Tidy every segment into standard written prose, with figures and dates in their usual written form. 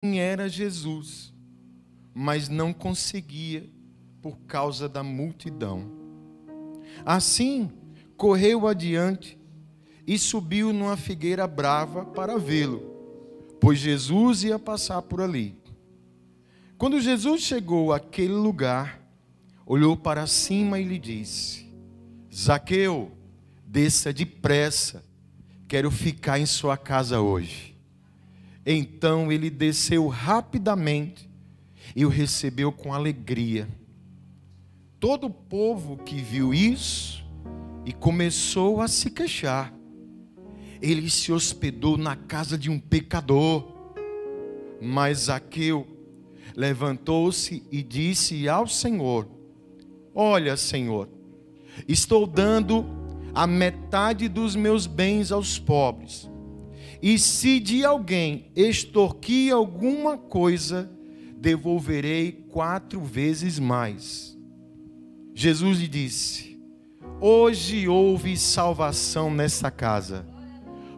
era Jesus, mas não conseguia por causa da multidão. Assim, correu adiante e subiu numa figueira brava para vê-lo, pois Jesus ia passar por ali. Quando Jesus chegou àquele lugar, olhou para cima e lhe disse: Zaqueu, desça depressa, quero ficar em sua casa hoje. Então ele desceu rapidamente e o recebeu com alegria. Todo o povo que viu isso e começou a se queixar. Ele se hospedou na casa de um pecador. Mas Zaqueu levantou-se e disse ao Senhor: Olha, Senhor, estou dando a metade dos meus bens aos pobres. E se de alguém extorquir alguma coisa, devolverei 4 vezes mais. Jesus lhe disse: Hoje houve salvação nesta casa,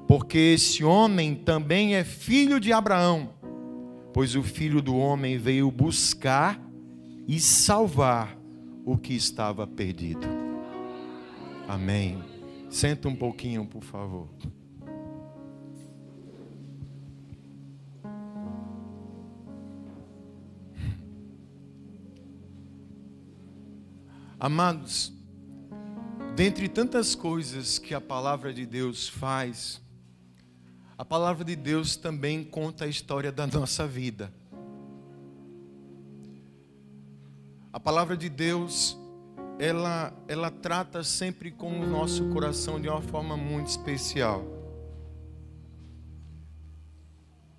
porque esse homem também é filho de Abraão, pois o Filho do Homem veio buscar e salvar o que estava perdido. Amém. Senta um pouquinho, por favor. Amados, dentre tantas coisas que a palavra de Deus faz, a palavra de Deus também conta a história da nossa vida. A palavra de Deus, ela trata sempre com o nosso coração de uma forma muito especial.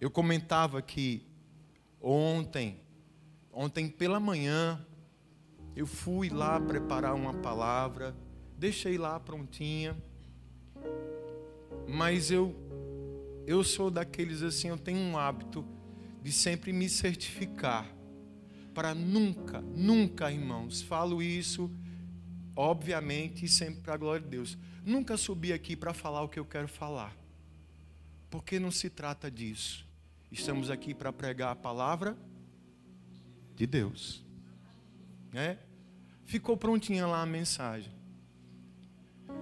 Eu comentava que ontem pela manhã, eu fui lá preparar uma palavra, deixei lá prontinha, mas eu sou daqueles assim, eu tenho um hábito de sempre me certificar, para nunca, irmãos, falo isso, obviamente, sempre para a glória de Deus, nunca subi aqui para falar o que eu quero falar, porque não se trata disso, estamos aqui para pregar a palavra de Deus. Ficou prontinha lá a mensagem.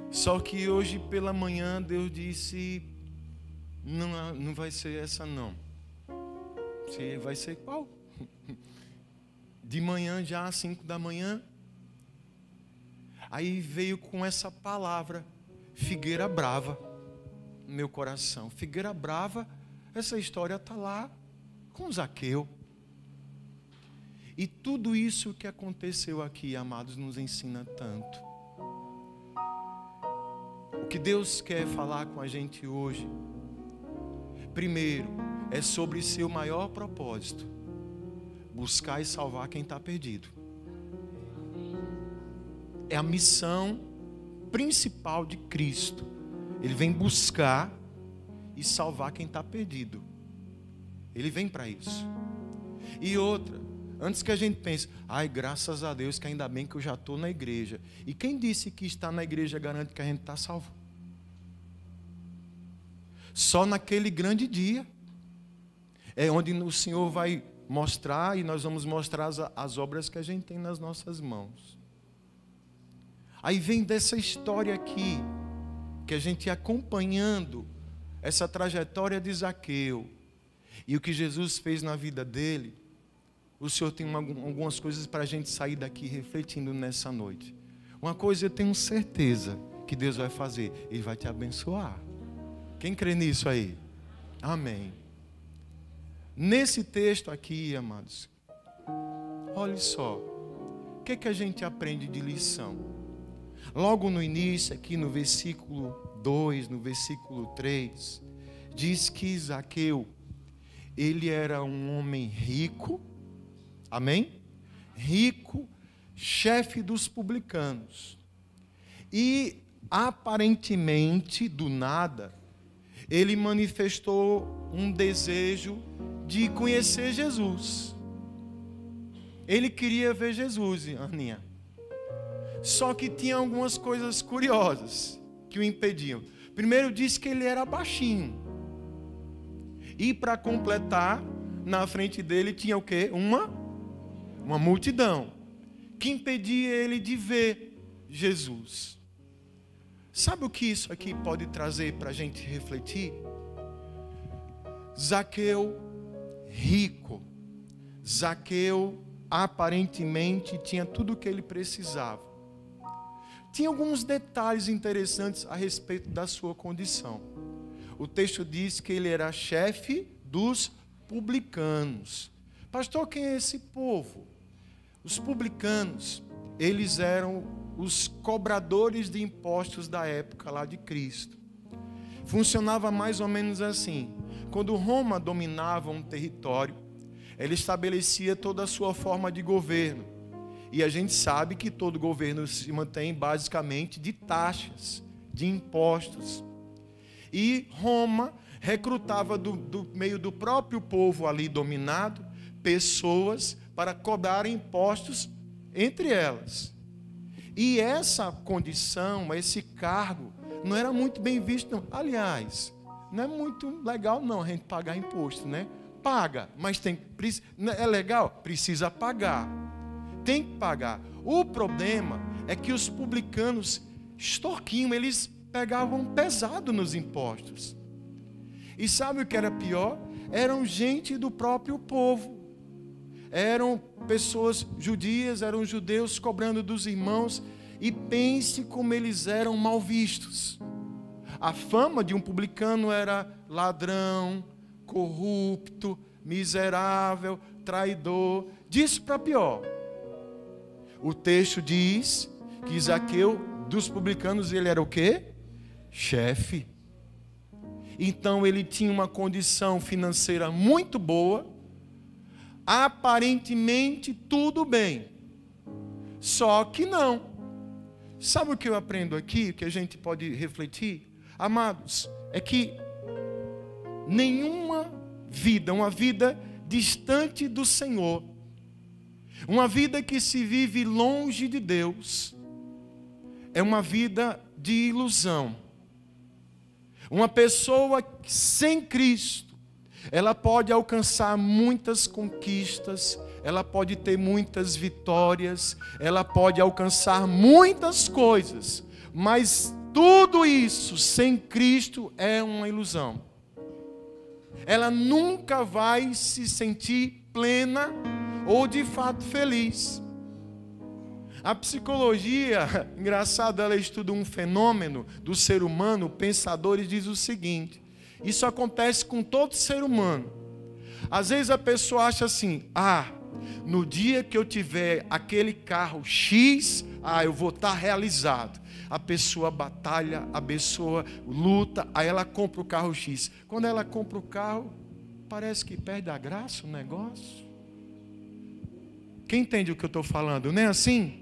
Só que hoje pela manhã Deus disse: não vai ser essa não. Vai ser qual? De manhã já às 5 da manhã. Aí veio com essa palavra, figueira brava, no meu coração. Figueira brava, essa história está lá com Zaqueu. E tudo isso que aconteceu aqui, amados, nos ensina tanto. O que Deus quer falar com a gente hoje, primeiro, é sobre seu maior propósito: buscar e salvar quem está perdido. É a missão principal de Cristo. Ele vem buscar e salvar quem está perdido. Ele vem para isso. E outra, antes que a gente pense: ai, graças a Deus que ainda bem que eu já estou na igreja. E quem disse que estar na igreja garante que a gente está salvo? Só naquele grande dia é onde o Senhor vai mostrar, e nós vamos mostrar as obras que a gente tem nas nossas mãos. Aí vem dessa história aqui, que a gente ia acompanhando essa trajetória de Zaqueu e o que Jesus fez na vida dele. O Senhor tem algumas coisas para a gente sair daqui refletindo nessa noite. Uma coisa eu tenho certeza que Deus vai fazer: Ele vai te abençoar. Quem crê nisso aí? Amém. Nesse texto aqui, amados, olha só, o que a gente aprende de lição? Logo no início, aqui no versículo 2, no versículo 3, diz que Zaqueu, ele era um homem rico. Amém? Rico, chefe dos publicanos. E aparentemente, do nada, ele manifestou um desejo de conhecer Jesus. Ele queria ver Jesus, Aninha. Só que tinha algumas coisas curiosas que o impediam. Primeiro, disse que ele era baixinho. E para completar, na frente dele tinha o quê? Uma multidão que impedia ele de ver Jesus. Sabe o que isso aqui pode trazer para a gente refletir? Zaqueu rico. Zaqueu aparentemente tinha tudo o que ele precisava. Tinha alguns detalhes interessantes a respeito da sua condição. O texto diz que ele era chefe dos publicanos. Pastor, quem é esse povo? Os publicanos, eles eram os cobradores de impostos da época lá de Cristo. Funcionava mais ou menos assim. Quando Roma dominava um território, ele estabelecia toda a sua forma de governo. E a gente sabe que todo governo se mantém basicamente de taxas, de impostos. E Roma recrutava do meio do próprio povo ali dominado, pessoas para cobrarem impostos entre elas. E essa condição, esse cargo, não era muito bem visto, não. Aliás, não é muito legal não a gente pagar imposto, né? Paga, mas é legal? Precisa pagar. Tem que pagar. O problema é que os publicanos extorquiam, eles pegavam pesado nos impostos. E sabe o que era pior? Eram gente do próprio povo. Eram pessoas judias, eram judeus cobrando dos irmãos. E pense como eles eram mal vistos. A fama de um publicano era ladrão, corrupto, miserável, traidor. Disso para pior. O texto diz que Zaqueu, dos publicanos, ele era o quê? Chefe. Então ele tinha uma condição financeira muito boa, aparentemente tudo bem. Só que não. Sabe o que eu aprendo aqui, o que a gente pode refletir? Amados, é que nenhuma vida, uma vida distante do Senhor, uma vida que se vive longe de Deus, é uma vida de ilusão. Uma pessoa sem Cristo, ela pode alcançar muitas conquistas, ela pode ter muitas vitórias, ela pode alcançar muitas coisas, mas tudo isso sem Cristo é uma ilusão. Ela nunca vai se sentir plena ou de fato feliz. A psicologia, engraçado, ela estuda um fenômeno do ser humano, o pensador, e diz o seguinte: isso acontece com todo ser humano. Às vezes a pessoa acha assim: no dia que eu tiver aquele carro X, eu vou estar realizado. A pessoa batalha, a pessoa luta, aí ela compra o carro X. Quando ela compra o carro, parece que perde a graça o negócio. Quem entende o que eu estou falando? Não é assim?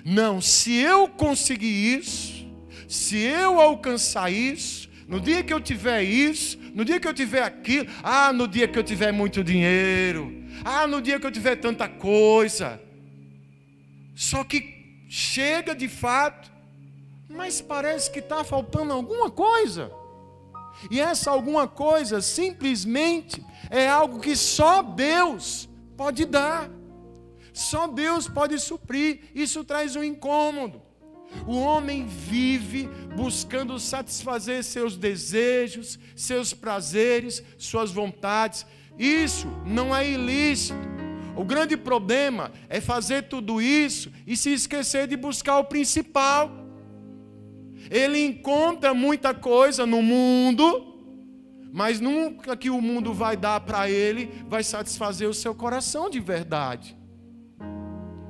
Não, se eu conseguir isso, se eu alcançar isso, no dia que eu tiver isso, no dia que eu tiver aquilo, no dia que eu tiver muito dinheiro, no dia que eu tiver tanta coisa. Só que chega de fato, mas parece que está faltando alguma coisa. E essa alguma coisa simplesmente é algo que só Deus pode dar. Só Deus pode suprir. Isso traz um incômodo. O homem vive buscando satisfazer seus desejos, seus prazeres, suas vontades. Isso não é ilícito. O grande problema é fazer tudo isso e se esquecer de buscar o principal. Ele encontra muita coisa no mundo, mas nunca que o mundo vai dar para ele vai satisfazer o seu coração de verdade.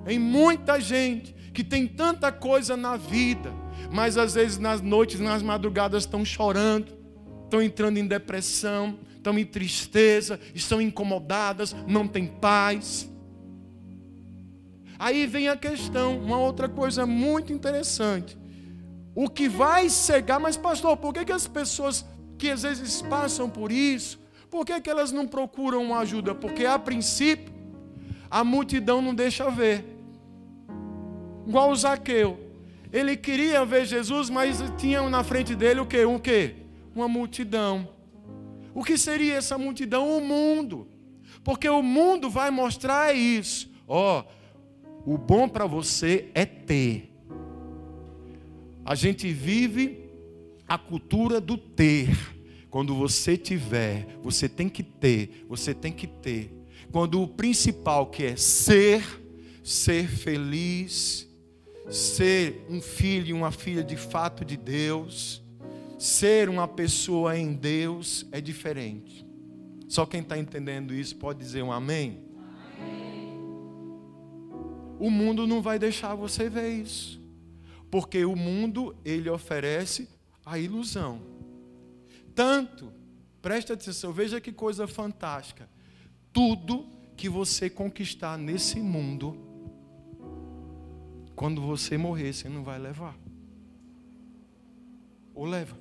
Tem muita gente que tem tanta coisa na vida, mas às vezes nas noites, nas madrugadas estão chorando, estão entrando em depressão, estão em tristeza, estão incomodadas, não têm paz. Aí vem a questão, uma outra coisa muito interessante. O que vai cegar, mas pastor, por que as pessoas que às vezes passam por isso, por que elas não procuram uma ajuda? Porque a princípio, a multidão não deixa ver. Igual o Zaqueu. Ele queria ver Jesus, mas tinha na frente dele o quê? Uma multidão. O que seria essa multidão? O mundo. Porque o mundo vai mostrar isso. O bom para você é ter. A gente vive a cultura do ter. Quando você tiver, você tem que ter, você tem que ter. Quando o principal que é ser feliz, ser um filho e uma filha de fato de Deus, ser uma pessoa em Deus é diferente. Só quem está entendendo isso pode dizer um amém? Amém. O mundo não vai deixar você ver isso. Porque o mundo, ele oferece a ilusão. Tanto, presta atenção, veja que coisa fantástica. Tudo que você conquistar nesse mundo, quando você morrer, você não vai levar. Ou leva.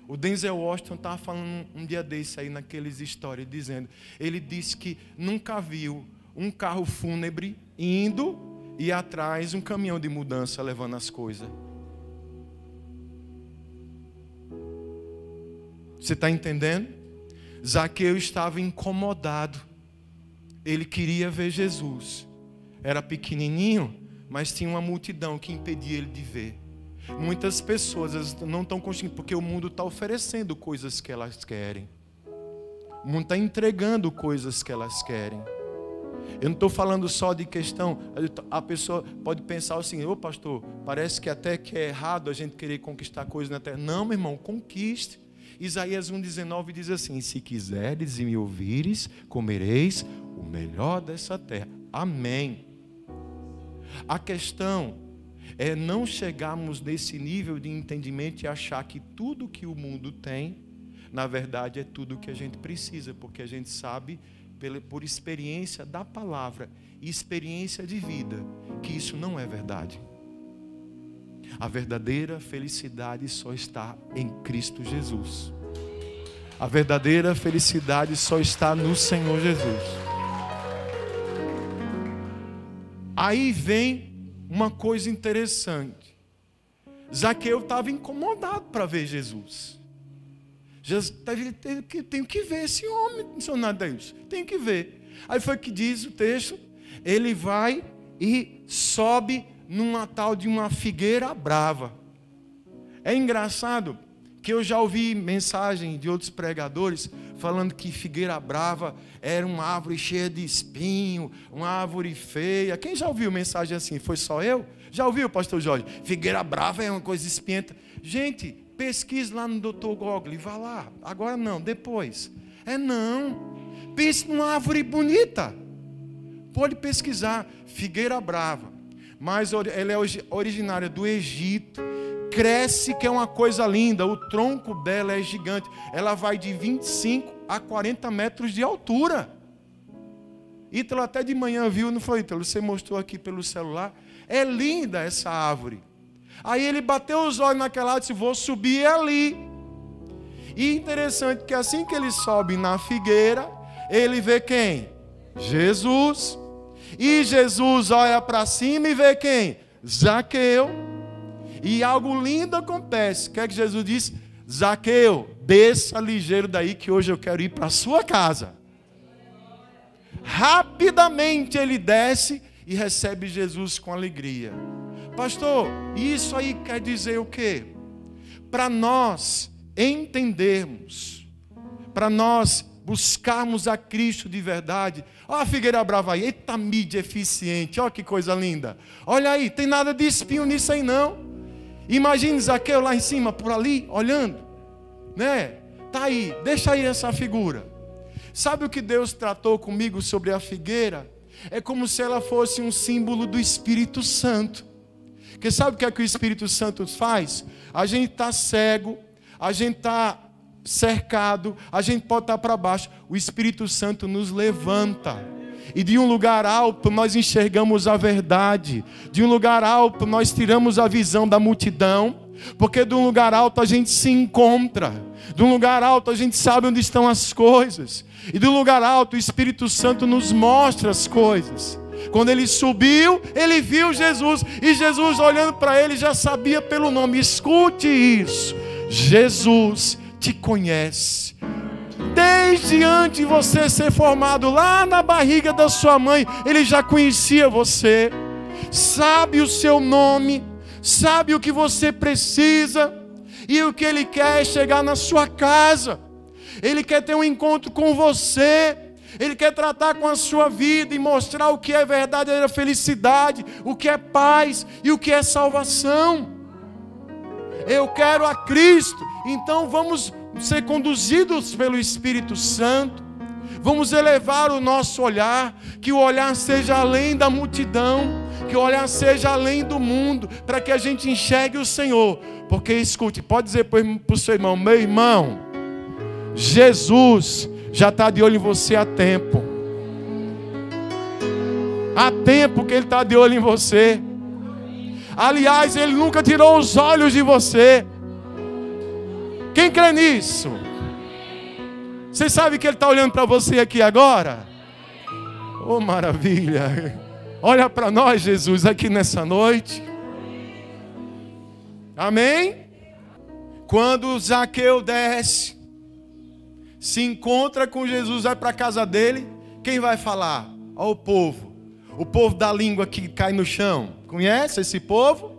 O Denzel Washington estava falando um dia desse aí, naqueles stories, dizendo, ele disse que nunca viu um carro fúnebre indo e atrás um caminhão de mudança levando as coisas. Você está entendendo? Zaqueu estava incomodado. Ele queria ver Jesus. Era pequenininho, mas tinha uma multidão que impedia ele de ver. Muitas pessoas não estão conseguindo, porque o mundo está oferecendo coisas que elas querem. O mundo está entregando coisas que elas querem. Eu não estou falando só de questão, a pessoa pode pensar assim, ô pastor, parece que até que é errado a gente querer conquistar coisas na terra. Não, meu irmão, conquiste. Isaías 1,19 diz assim, se quiseres e me ouvires, comereis o melhor dessa terra. Amém. A questão é não chegarmos nesse nível de entendimento e achar que tudo que o mundo tem, na verdade é tudo que a gente precisa, porque a gente sabe, por experiência da palavra e experiência de vida, que isso não é verdade. A verdadeira felicidade só está em Cristo Jesus. A verdadeira felicidade só está no Senhor Jesus. Aí vem uma coisa interessante. Zaqueu estava incomodado para ver Jesus. Tenho que ver esse homem, não sou nada disso. Tenho que ver. Aí foi que diz o texto, ele vai e sobe numa tal de uma figueira brava. É engraçado que eu já ouvi mensagem de outros pregadores falando que figueira brava era uma árvore cheia de espinho, uma árvore feia. Quem já ouviu mensagem assim? Foi só eu? Já ouviu, pastor Jorge? Figueira brava é uma coisa espinhenta. Gente, pesquise lá no Dr. Google, vá lá. Agora não, depois. Não. Pense numa árvore bonita. Pode pesquisar. Figueira brava. Mas ela é originária do Egito. Cresce, que é uma coisa linda. O tronco dela é gigante. Ela vai de 25 a 40 metros de altura. Ítalo até de manhã viu, não foi, Ítalo? Você mostrou aqui pelo celular. É linda essa árvore. Aí ele bateu os olhos naquela árvore e disse, vou subir ali. E interessante que assim que ele sobe na figueira, ele vê quem? Jesus. E Jesus olha para cima e vê quem? Zaqueu. E algo lindo acontece. O que é que Jesus disse? Zaqueu, desça ligeiro daí que hoje eu quero ir para a sua casa. Rapidamente ele desce e recebe Jesus com alegria. Pastor, isso aí quer dizer o quê? Para nós entendermos, para nós buscarmos a Cristo de verdade. Olha a figueira brava aí, eita mídia eficiente, olha que coisa linda. Olha aí, tem nada de espinho nisso aí não. Imagine Zaqueu lá em cima, por ali, olhando, né? Tá aí, deixa aí essa figura. Sabe o que Deus tratou comigo sobre a figueira? É como se ela fosse um símbolo do Espírito Santo. Porque sabe o que é que o Espírito Santo faz? A gente está cego, a gente está cercado, a gente pode estar para baixo. O Espírito Santo nos levanta. E de um lugar alto nós enxergamos a verdade. De um lugar alto nós tiramos a visão da multidão. Porque de um lugar alto a gente se encontra. De um lugar alto a gente sabe onde estão as coisas. E de um lugar alto o Espírito Santo nos mostra as coisas. Quando ele subiu, ele viu Jesus. E Jesus olhando para ele já sabia pelo nome. Escute isso. Jesus te conhece. Desde antes de você ser formado lá na barriga da sua mãe, Ele já conhecia você. Sabe o seu nome, sabe o que você precisa. E o que Ele quer é chegar na sua casa. Ele quer ter um encontro com você. Ele quer tratar com a sua vida e mostrar o que é verdadeira felicidade, o que é paz e o que é salvação. Eu quero a Cristo. Então vamos ser conduzidos pelo Espírito Santo. Vamos elevar o nosso olhar, que o olhar seja além da multidão, que o olhar seja além do mundo, para que a gente enxergue o Senhor. Porque escute, pode dizer para o seu irmão: meu irmão, Jesus já está de olho em você há tempo. Há tempo que Ele está de olho em você. Aliás, Ele nunca tirou os olhos de você. Quem crê nisso? Você sabe que Ele está olhando para você aqui agora? Oh, maravilha! Olha para nós, Jesus, aqui nessa noite. Amém? Quando Zaqueu desce, se encontra com Jesus, vai para a casa dele, quem vai falar? Ó, o povo da língua que cai no chão. Conhece esse povo?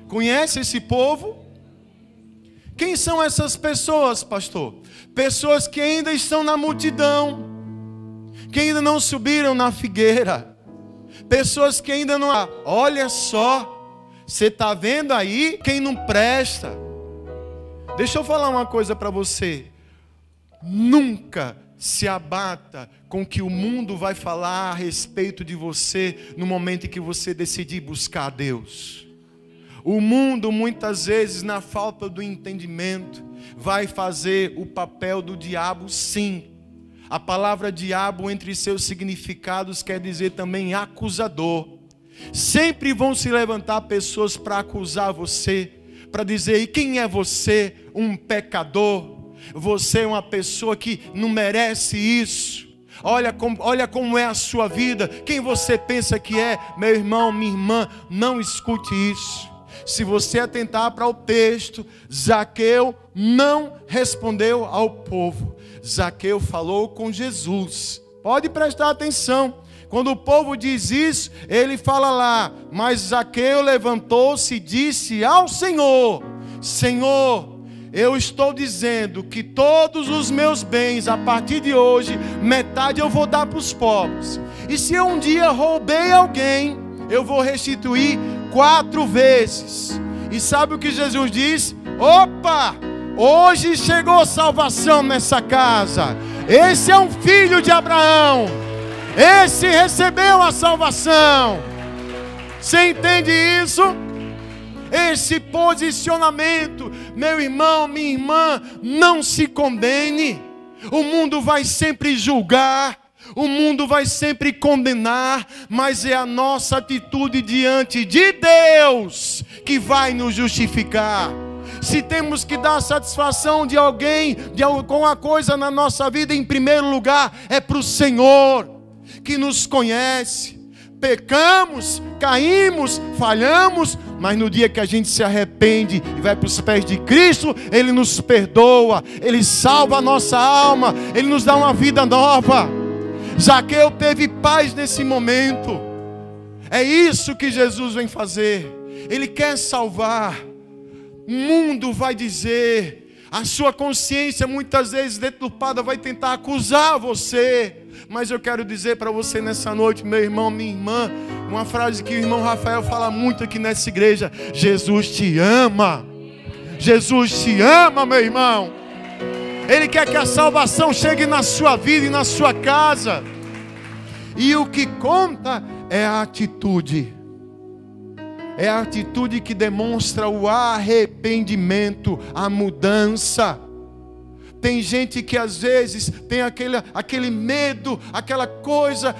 Conhece esse povo? Quem são essas pessoas, pastor? Pessoas que ainda estão na multidão, que ainda não subiram na figueira, pessoas que ainda não... Olha só, você está vendo aí quem não presta. Deixa eu falar uma coisa para você. Nunca se abata com o que o mundo vai falar a respeito de você no momento em que você decidir buscar a Deus. O mundo, muitas vezes, na falta do entendimento, vai fazer o papel do diabo, sim. A palavra diabo, entre seus significados, quer dizer também acusador. Sempre vão se levantar pessoas para acusar você, para dizer: e quem é você? Um pecador. Você é uma pessoa que não merece isso. Olha como é a sua vida. Quem você pensa que é? Meu irmão, minha irmã, não escute isso. Se você atentar para o texto, Zaqueu não respondeu ao povo. Zaqueu falou com Jesus. Pode prestar atenção. Quando o povo diz isso, ele fala lá: mas Zaqueu levantou-se e disse ao Senhor: Senhor, eu estou dizendo que todos os meus bens, a partir de hoje, metade eu vou dar para os pobres. E se eu um dia roubei alguém, eu vou restituir 4 vezes. E sabe o que Jesus diz? Opa! Hoje chegou salvação nessa casa. Esse é um filho de Abraão. Esse recebeu a salvação. Você entende isso? Esse posicionamento, meu irmão, minha irmã, não se condene. O mundo vai sempre julgar, o mundo vai sempre condenar, mas é a nossa atitude diante de Deus que vai nos justificar. Se temos que dar satisfação de alguém, de alguma coisa na nossa vida, em primeiro lugar, é para o Senhor, que nos conhece. Pecamos, caímos, falhamos, mas no dia que a gente se arrepende e vai para os pés de Cristo, Ele nos perdoa, Ele salva a nossa alma, Ele nos dá uma vida nova. Zaqueu teve paz nesse momento. É isso que Jesus vem fazer. Ele quer salvar. O mundo vai dizer, a sua consciência muitas vezes deturpada vai tentar acusar você. Mas eu quero dizer para você nessa noite, meu irmão, minha irmã, uma frase que o irmão Rafael fala muito aqui nessa igreja: Jesus te ama. Jesus te ama, meu irmão. Ele quer que a salvação chegue na sua vida e na sua casa. E o que conta é a atitude. É a atitude que demonstra o arrependimento, a mudança. Tem gente que às vezes tem aquele medo, aquela coisa: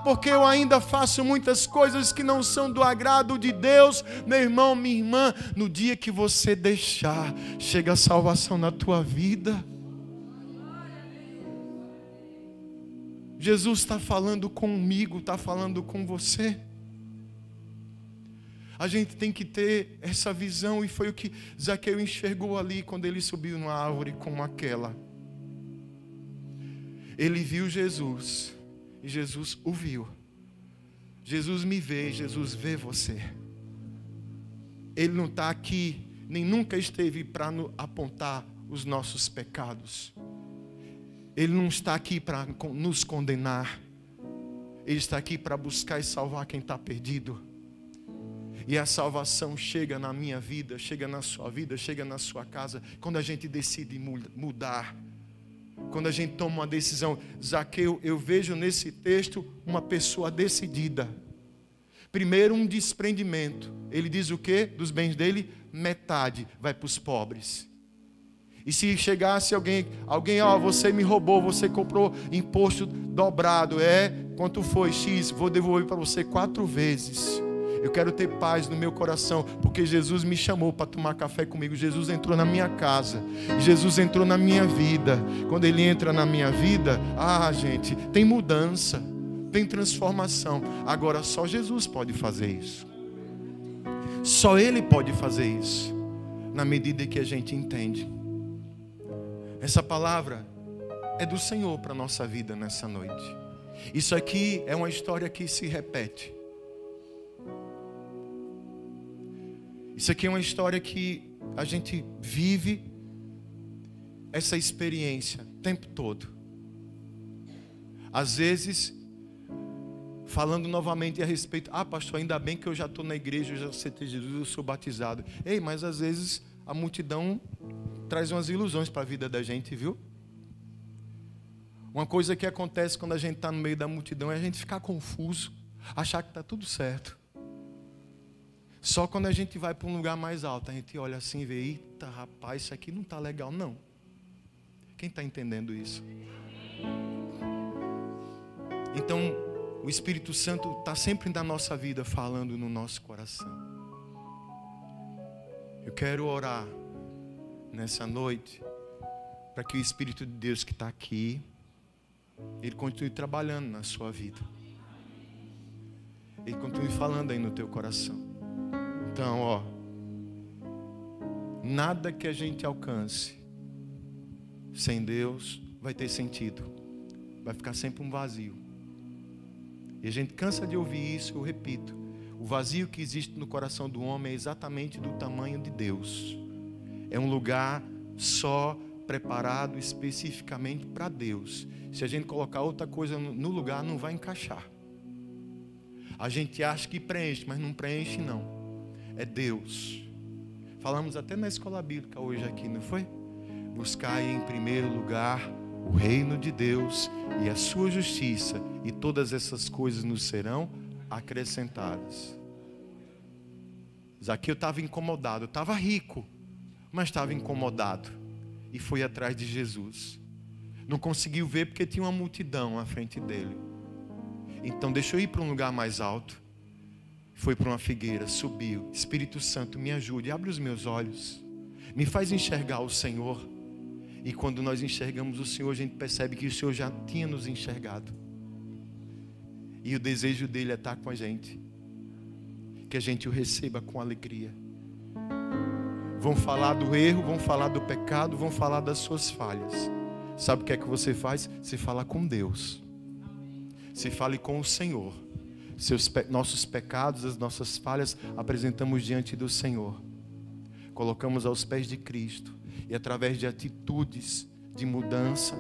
porque eu ainda faço muitas coisas que não são do agrado de Deus. Meu irmão, minha irmã, no dia que você deixar, chega a salvação na tua vida. Jesus está falando comigo, está falando com você. A gente tem que ter essa visão, e foi o que Zaqueu enxergou ali quando ele subiu numa árvore como aquela. Ele viu Jesus e Jesus o viu. Jesus me vê, Jesus vê você. Ele não está aqui, nem nunca esteve para apontar os nossos pecados. Ele não está aqui para nos condenar. Ele está aqui para buscar e salvar quem está perdido. E a salvação chega na minha vida, chega na sua vida, chega na sua casa, quando a gente decide mudar. Quando a gente toma uma decisão. Zaqueu, eu vejo nesse texto uma pessoa decidida. Primeiro, um desprendimento. Ele diz o quê? Dos bens dele, metade vai para os pobres. E se chegasse alguém, ó, você me roubou, você comprou imposto dobrado, quanto foi? X, vou devolver para você 4 vezes. Eu quero ter paz no meu coração, porque Jesus me chamou para tomar café comigo. Jesus entrou na minha casa, Jesus entrou na minha vida. Quando Ele entra na minha vida, gente, tem mudança, tem transformação. Agora só Jesus pode fazer isso. Só Ele pode fazer isso, na medida que a gente entende. Essa palavra é do Senhor para a nossa vida nessa noite. Isso aqui é uma história que se repete. Isso aqui é uma história que a gente vive essa experiência o tempo todo. Às vezes, falando novamente a respeito, pastor, ainda bem que eu já estou na igreja, eu já aceitei Jesus, eu sou batizado. Mas às vezes a multidão traz umas ilusões para a vida da gente, viu? Uma coisa que acontece quando a gente está no meio da multidão é a gente ficar confuso, achar que está tudo certo. Só quando a gente vai para um lugar mais alto, a gente olha assim e vê, eita rapaz, isso aqui não está legal não. Quem está entendendo isso? Então, o Espírito Santo está sempre na nossa vida, falando no nosso coração. Eu quero orar nessa noite, para que o Espírito de Deus que está aqui, Ele continue trabalhando na sua vida. Ele continue falando aí no teu coração. Então, nada que a gente alcance sem Deus vai ter sentido. Vai ficar sempre um vazio. E a gente cansa de ouvir isso, eu repito. O vazio que existe no coração do homem é exatamente do tamanho de Deus. É um lugar só preparado especificamente para Deus. Se a gente colocar outra coisa no lugar, não vai encaixar. A gente acha que preenche, mas não preenche não. É Deus. Falamos até na escola bíblica hoje aqui, não foi? Buscai em primeiro lugar o reino de Deus e a sua justiça, e todas essas coisas nos serão acrescentadas. Zaqueu estava incomodado, estava rico, mas estava incomodado e foi atrás de Jesus. Não conseguiu ver porque tinha uma multidão à frente dele. Então deixou ir para um lugar mais alto. Foi para uma figueira, subiu. Espírito Santo, me ajude, abre os meus olhos, me faz enxergar o Senhor. E quando nós enxergamos o Senhor, a gente percebe que o Senhor já tinha nos enxergado. E o desejo dele é estar com a gente, que a gente o receba com alegria. Vão falar do erro, vão falar do pecado, vão falar das suas falhas. Sabe o que é que você faz? Você fala com Deus. Você fale com o Senhor. Nossos pecados, as nossas falhas, apresentamos diante do Senhor. Colocamos aos pés de Cristo. E através de atitudes de mudança,